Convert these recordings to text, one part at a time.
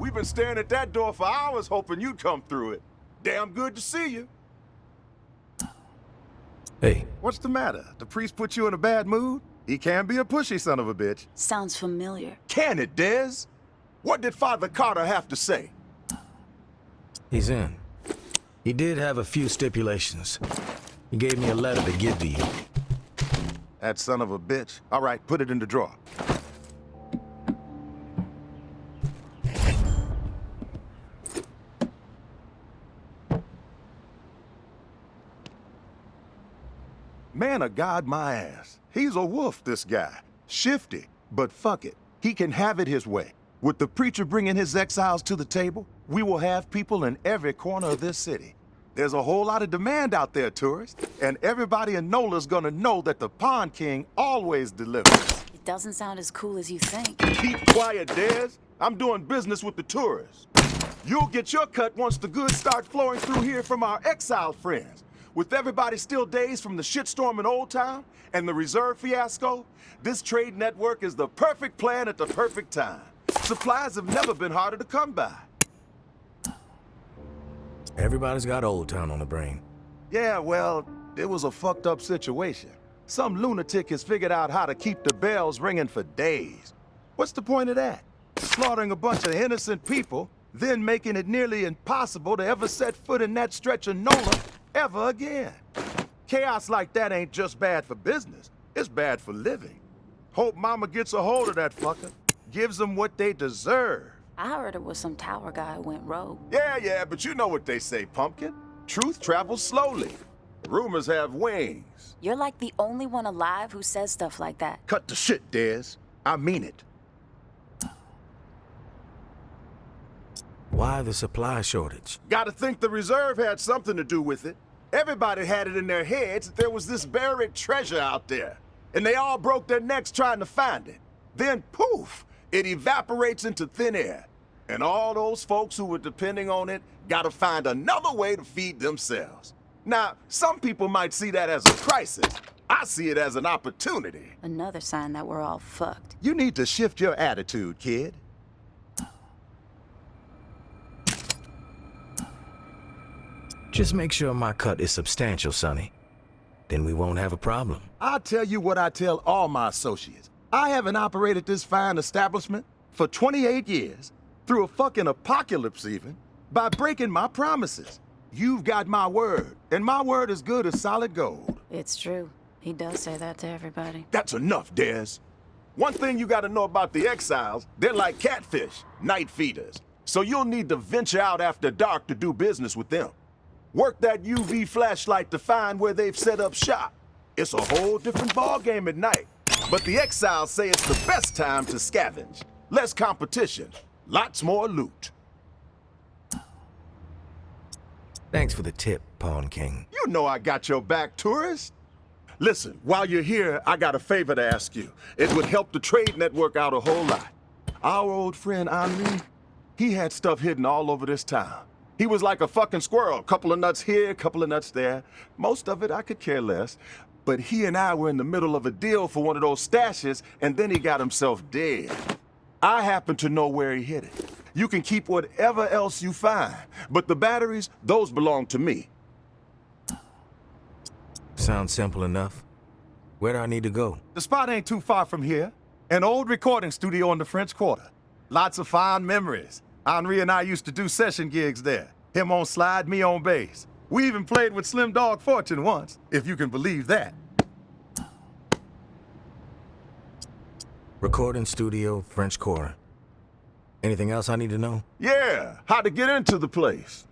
We've been staring at that door for hours hoping you'd come through it. Damn good to see you. Hey. What's the matter? The priest put you in a bad mood? He can be a pushy son of a bitch. Sounds familiar. Can it, Dez? What did Father Carter have to say? He's in. He did have a few stipulations. He gave me a letter to give to you. That son of a bitch. All right, put it in the drawer. Man of God, my ass. He's a wolf, this guy. Shifty, but fuck it. He can have it his way. With the preacher bringing his exiles to the table, we will have people in every corner of this city. There's a whole lot of demand out there, tourists, and everybody in NOLA's gonna know that the Pond King always delivers. It doesn't sound as cool as you think. Keep quiet, Dez. I'm doing business with the tourists. You'll get your cut once the goods start flowing through here from our exiled friends. With everybody still dazed from the shitstorm in Old Town and the reserve fiasco, this trade network is the perfect plan at the perfect time. Supplies have never been harder to come by. Everybody's got Old Town on the brain. Yeah, well, it was a fucked up situation. Some lunatic has figured out how to keep the bells ringing for days. What's the point of that? Slaughtering a bunch of innocent people, then making it nearly impossible to ever set foot in that stretch of NOLA ever again. Chaos like that ain't just bad for business, it's bad for living. Hope Mama gets a hold of that fucker, gives them what they deserve. I heard it was some tower guy who went rogue. Yeah, but you know what they say, Pumpkin. Truth travels slowly. Rumors have wings. You're like the only one alive who says stuff like that. Cut the shit, Dez. I mean it. Why the supply shortage? Gotta think the reserve had something to do with it. Everybody had it in their heads that there was this buried treasure out there. And they all broke their necks trying to find it. Then, poof, it evaporates into thin air. And all those folks who were depending on it gotta find another way to feed themselves. Now, some people might see that as a crisis. I see it as an opportunity. Another sign that we're all fucked. You need to shift your attitude, kid. Just make sure my cut is substantial, Sonny. Then we won't have a problem. I'll tell you what I tell all my associates. I haven't operated this fine establishment for 28 years, through a fucking apocalypse even, by breaking my promises. You've got my word, and my word is good as solid gold. It's true. He does say that to everybody. That's enough, Dez. One thing you gotta know about the exiles, they're like catfish, night feeders. So you'll need to venture out after dark to do business with them. Work that UV flashlight to find where they've set up shop. It's a whole different ballgame at night. But the exiles say it's the best time to scavenge. Less competition, lots more loot. Thanks for the tip, Pawn King. You know I got your back, tourist. Listen, while you're here, I got a favor to ask you. It would help the trade network out a whole lot. Our old friend Henri, he had stuff hidden all over this town. He was like a fucking squirrel, couple of nuts here, couple of nuts there. Most of it I could care less. But he and I were in the middle of a deal for one of those stashes, and then he got himself dead. I happen to know where he hid it. You can keep whatever else you find, but the batteries, those belong to me. Sounds simple enough. Where do I need to go? The spot ain't too far from here. An old recording studio in the French Quarter. Lots of fond memories. Henri and I used to do session gigs there. Him on slide, me on bass. We even played with Slim Dog Fortune once, if you can believe that. Recording studio, French Quarter. Anything else I need to know? Yeah, how to get into the place.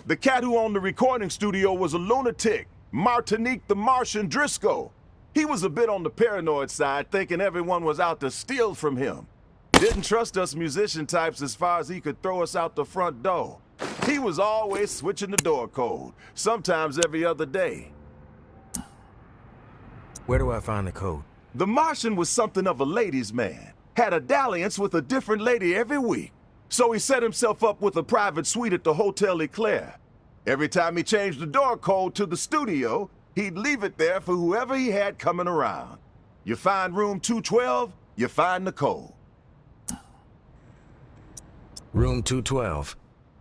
The cat who owned the recording studio was a lunatic, Martinique the Martian Driscoll. He was a bit on the paranoid side, thinking everyone was out to steal from him. Didn't trust us musician types as far as he could throw us out the front door. He was always switching the door code, sometimes every other day. Where do I find the code? The Martian was something of a ladies' man. Had a dalliance with a different lady every week. So he set himself up with a private suite at the Hotel Eclair. Every time he changed the door code to the studio, he'd leave it there for whoever he had coming around. You find room 212, you find the code. Room 212.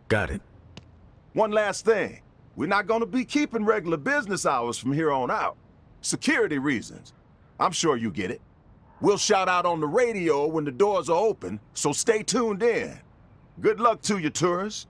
Got it. One last thing. We're not gonna be keeping regular business hours from here on out. Security reasons. I'm sure you get it. We'll shout out on the radio when the doors are open, so stay tuned in. Good luck to you, tourists.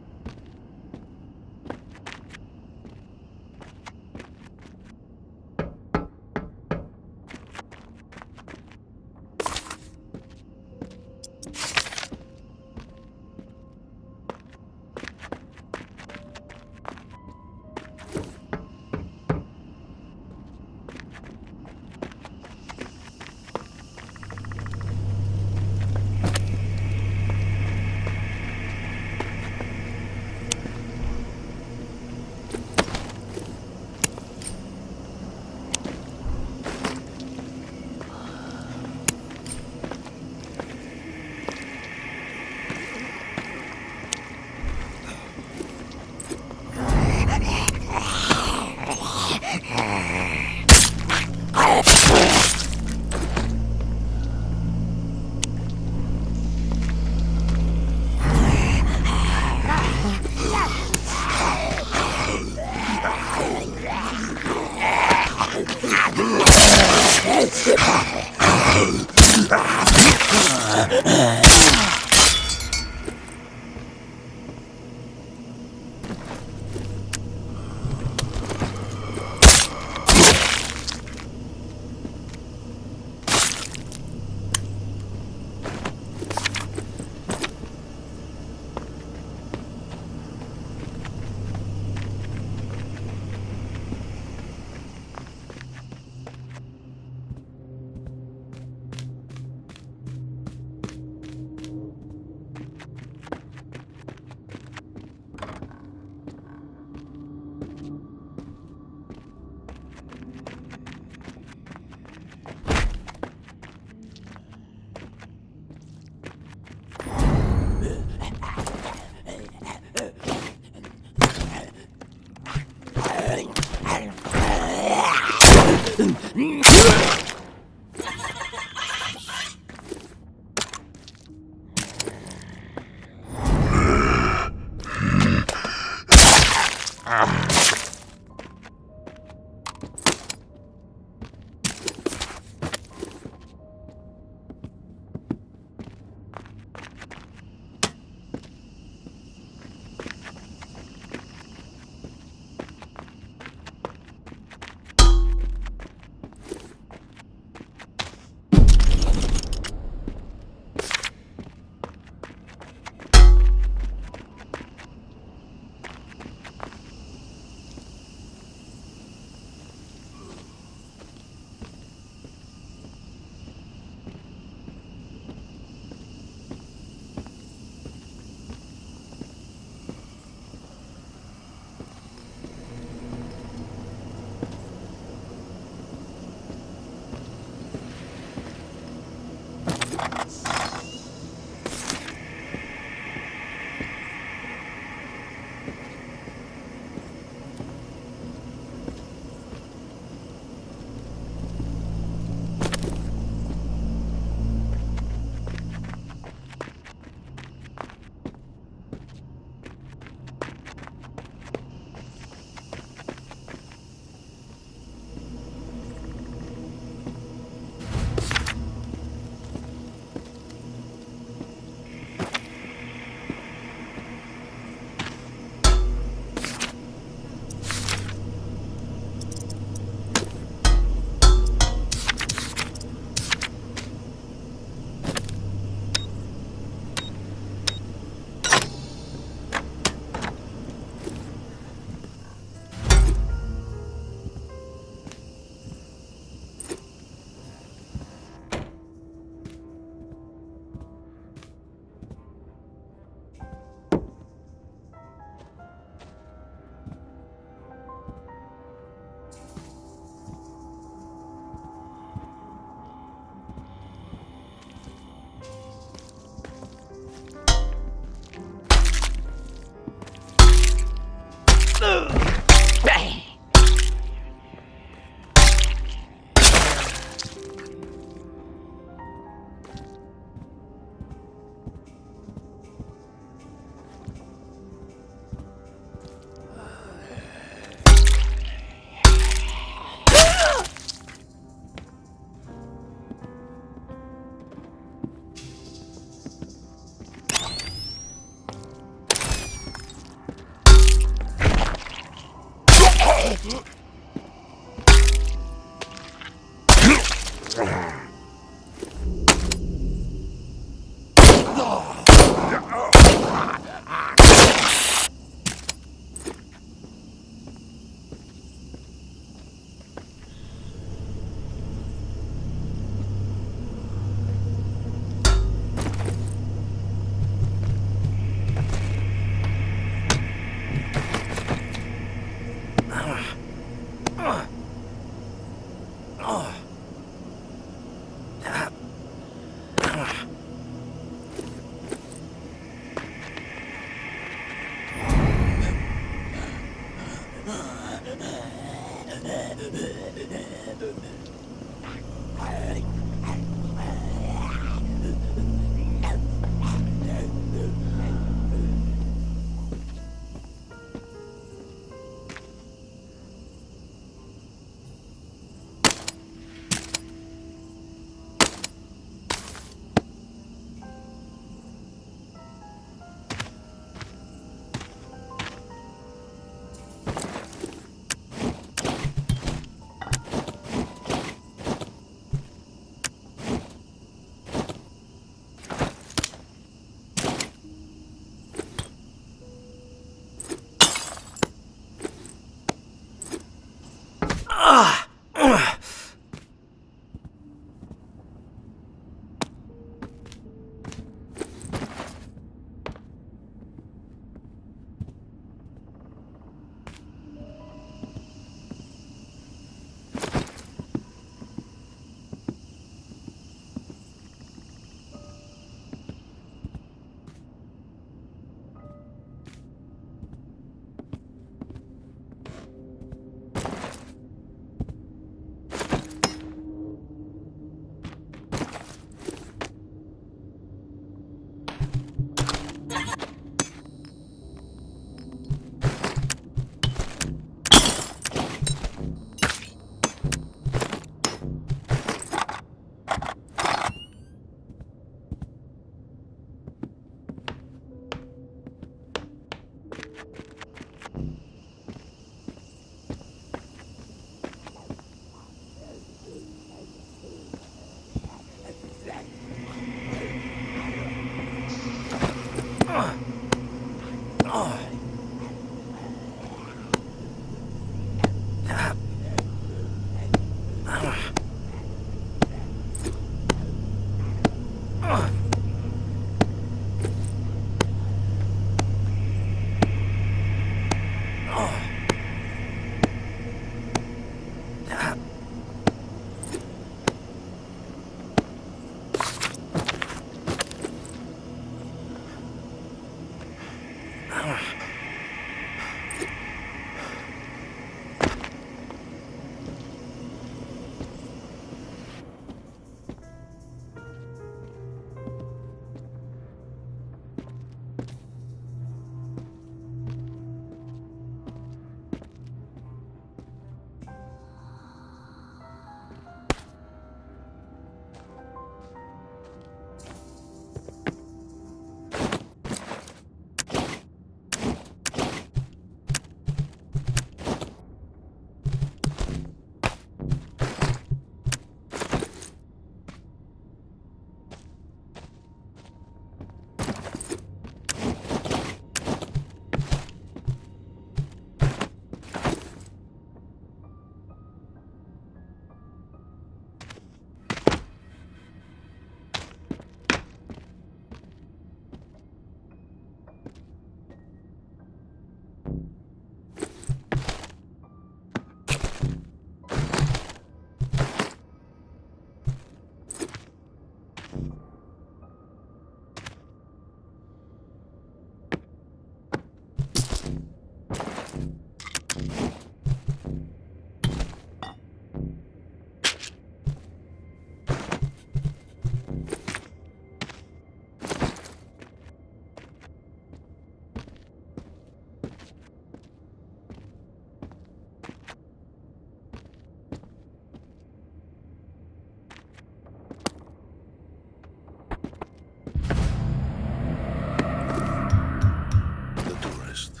The tourist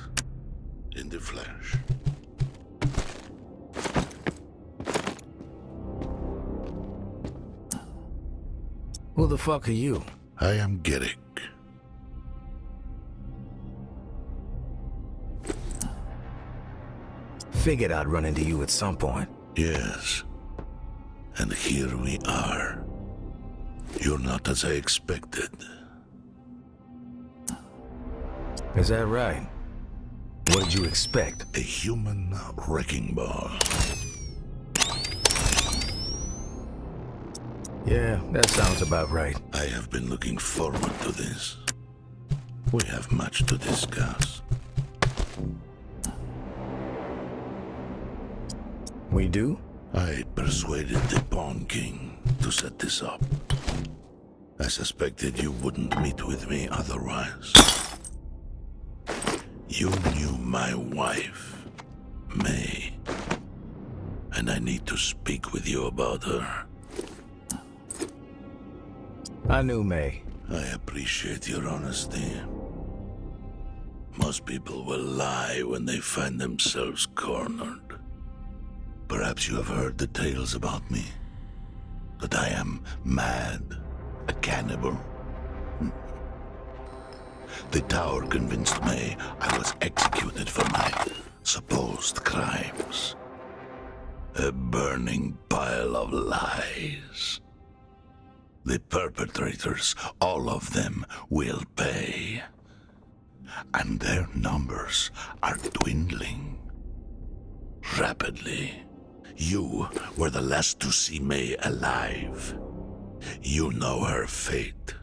in the flesh. Who the fuck are you? I am Garrick. Figured I'd run into you at some point. Yes. And here we are. You're not as I expected. Is that right? What did you expect? A human wrecking ball. Yeah, that sounds about right. I have been looking forward to this. We have much to discuss. We do? I persuaded the Pawn King to set this up. I suspected you wouldn't meet with me otherwise. You knew my wife, May, and I need to speak with you about her. I knew May. I appreciate your honesty. Most people will lie when they find themselves cornered. Perhaps you have heard the tales about me. That I am mad, a cannibal. The tower convinced May I was executed for my supposed crimes. A burning pile of lies. The perpetrators, all of them, will pay. And their numbers are dwindling. Rapidly. You were the last to see May alive. You know her fate.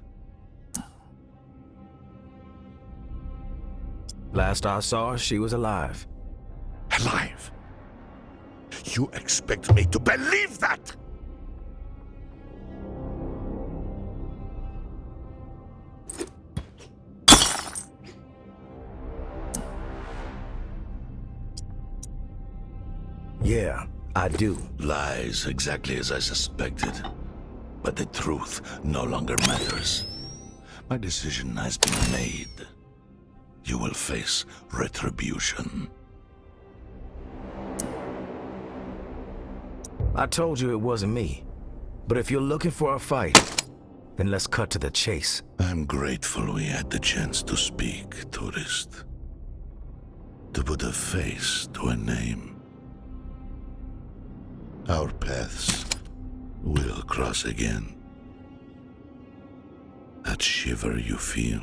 Last I saw her, she was alive. Alive? You expect me to believe that? Yeah, I do. Lies exactly as I suspected. But the truth no longer matters. My decision has been made. You will face retribution. I told you it wasn't me. But if you're looking for a fight, then let's cut to the chase. I'm grateful we had the chance to speak, tourist. To put a face to a name. Our paths will cross again. That shiver you feel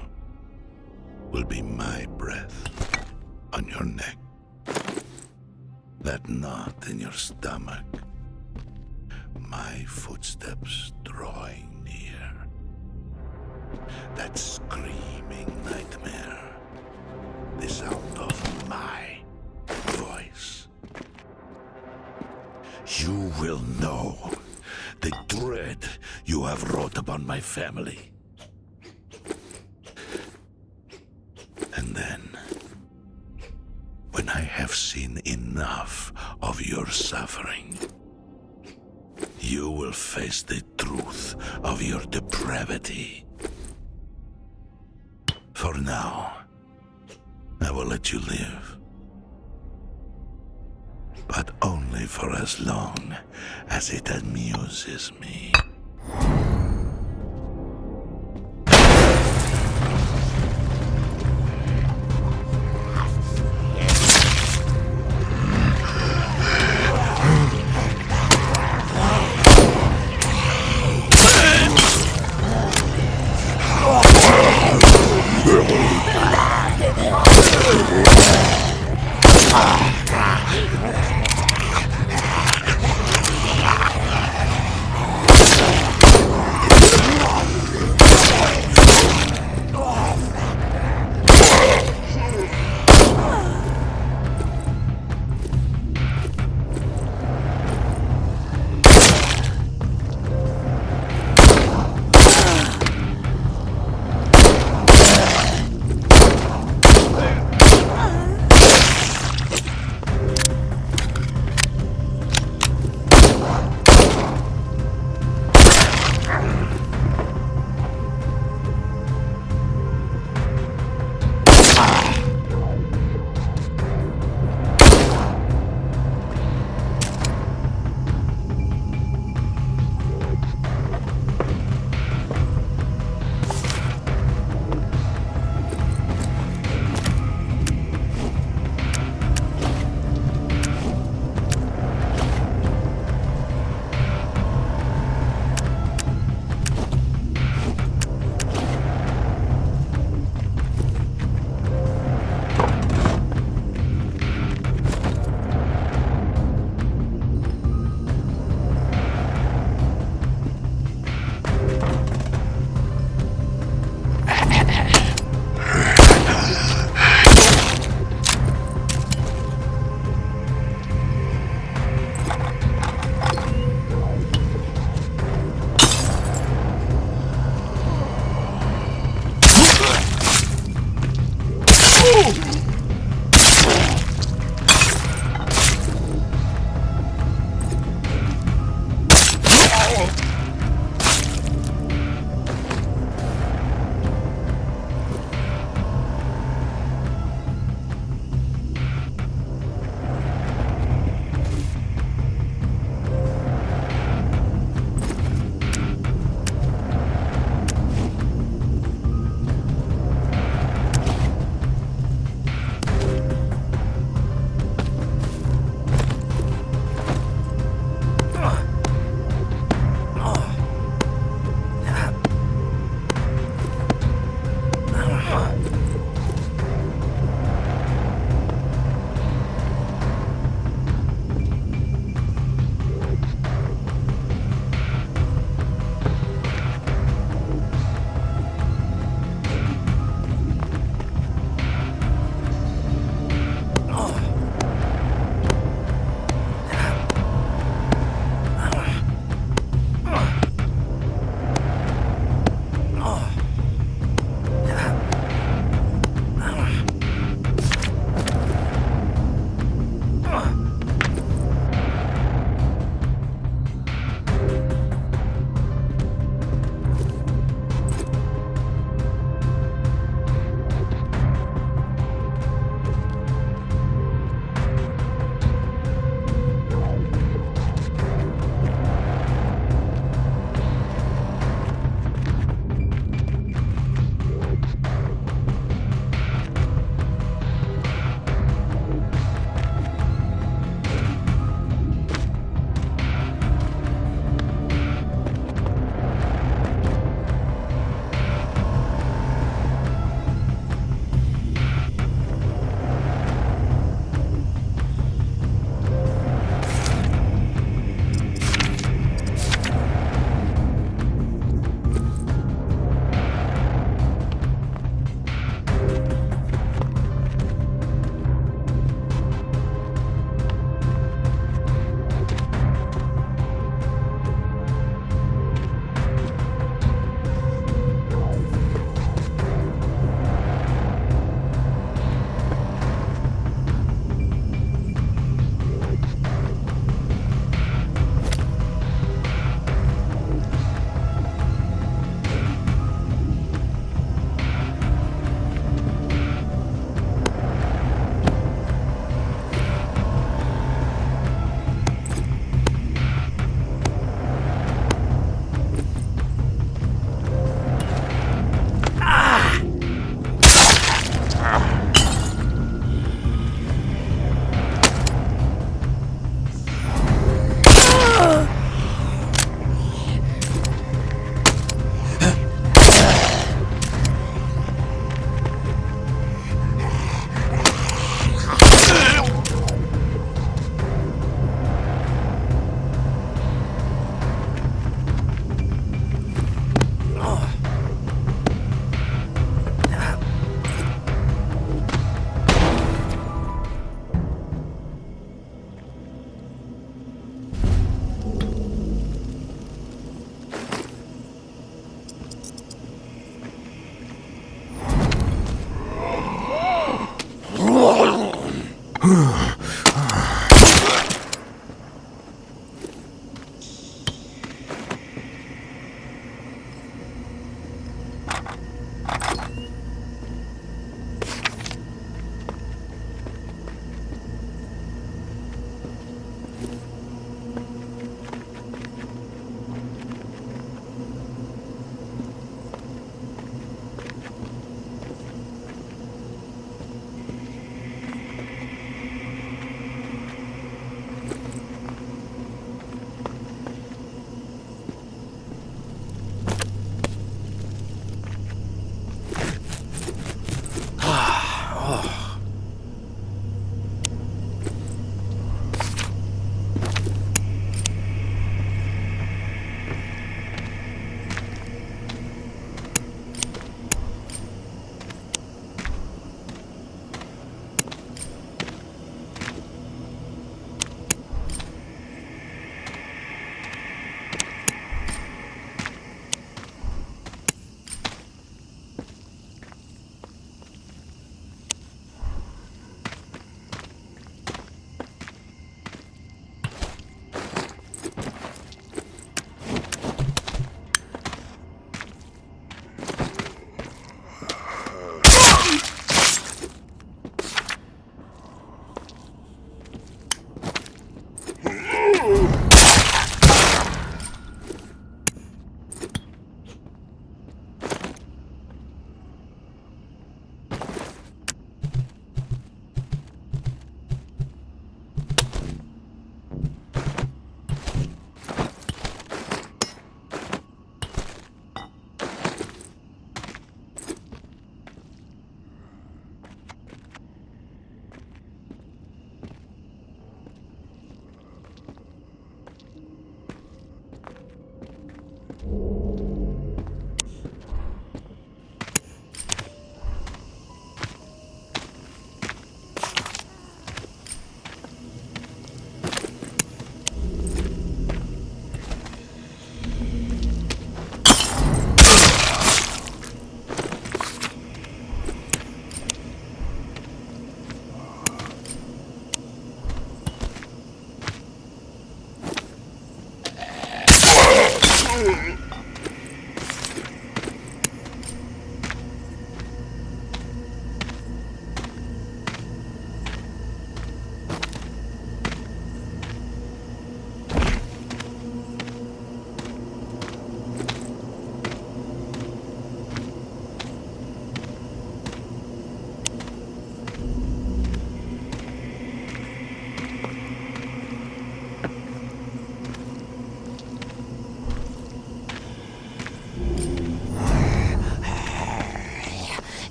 will be my breath on your neck. That knot in your stomach. My footsteps drawing near. That screaming nightmare. The sound of my voice. You will know the dread you have wrought upon my family. And then, when I have seen enough of your suffering, you will face the truth of your depravity. For now, I will let you live. But only for as long as it amuses me.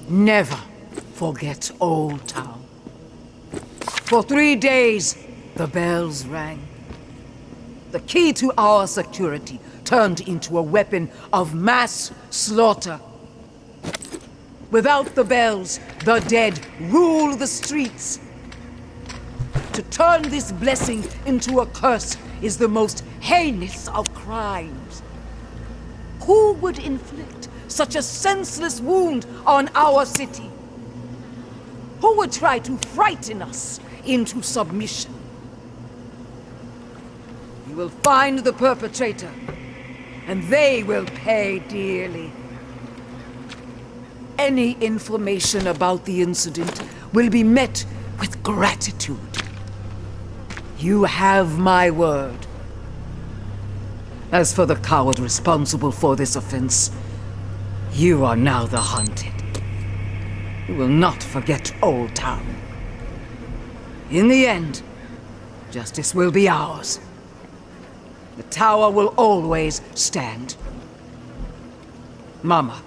Never forget Old Town. For 3 days, the bells rang. The key to our security turned into a weapon of mass slaughter. Without the bells, the dead rule the streets. To turn this blessing into a curse is the most heinous of crimes. Who would inflict such a senseless wound on our city? Who would try to frighten us into submission? You will find the perpetrator, and they will pay dearly. Any information about the incident will be met with gratitude. You have my word. As for the coward responsible for this offense, you are now the hunted. You will not forget Old Town. In the end, justice will be ours. The tower will always stand. Mama,